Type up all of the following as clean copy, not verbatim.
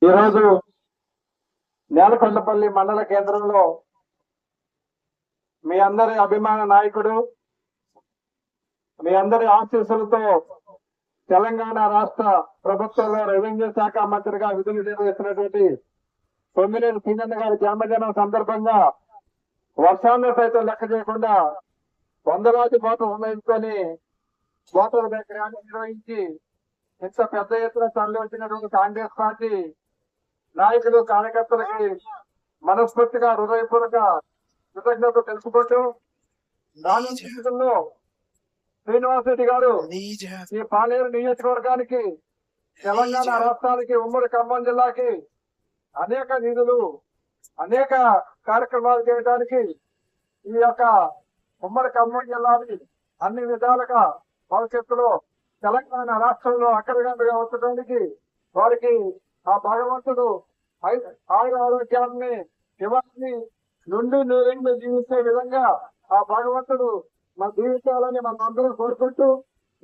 ఈరోజు నేలకొండపల్లి మండల కేంద్రంలో మీ అందరి అభిమాన నాయకుడు, మీ అందరి ఆశీస్సులతో తెలంగాణ రాష్ట్ర ప్రభుత్వంలో రెవెన్యూ శాఖ మంత్రిగా విధులు నిర్వహిస్తున్నటువంటి సోమినేని సింగన్న గారి జన్మదినం సందర్భంగా వర్షాన్ని సైతం లెక్క చేయకుండా వందలాది కోట్లు ఉపయోగించుకొని ఓటర్ల దగ్గర నిర్వహించి ఇంత పెద్ద ఎత్తున తరలి వచ్చినటువంటి కాంగ్రెస్ పార్టీ నాయకులు, కార్యకర్తలకి మనస్ఫూర్తిగా హృదయపూర్వక కృతజ్ఞతలు తెలుసుకుంటూ రానున్న శ్రీనివాసరెడ్డి గారు ఈ పాలేరు నియోజకవర్గానికి, తెలంగాణ రాష్ట్రానికి, ఉమ్మడి ఖమ్మం జిల్లాకి అనేక నిధులు, అనేక కార్యక్రమాలు చేయడానికి ఈ యొక్క ఉమ్మడి ఖమ్మం జిల్లాని అన్ని విధాలుగా భవిష్యత్తులో తెలంగాణ రాష్ట్రంలో అక్కడగా ఉంచడానికి వారికి ఆ భగవంతుడు ఆయుర ఆరోగ్యాన్ని శివాన్ని నుండి నూరేళ్ళు జీవించే విధంగా ఆ భగవంతుడు మన జీవితాలని మనం అందరం కోరుకుంటూ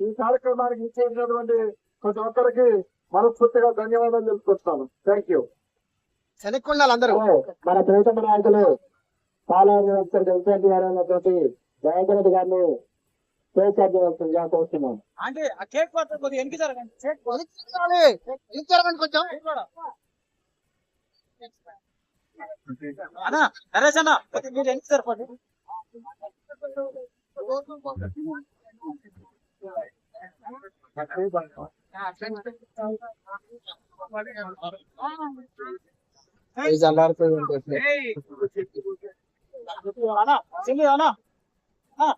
ఈ కార్యక్రమానికి ఇచ్చేసినటువంటి ప్రతి ఒక్కరికి మనస్ఫూర్తిగా ధన్యవాదాలు తెలుపుకుంటున్నాను. Thank you. మన ప్రియతమ నాయకులు పాలన ఇన్ఛార్జి గారైనటువంటి జయగరెడ్డి గారిని చేర్చాల్సిందిగా కోరుతున్నాం. అంటే ఆ కేక్ మాత్రం కొద్దిగా ఎనికి జరగండి, కొంచెం అన్నా నరేష్ అన్న మీరు ఎనికి సరిపడి అన్నా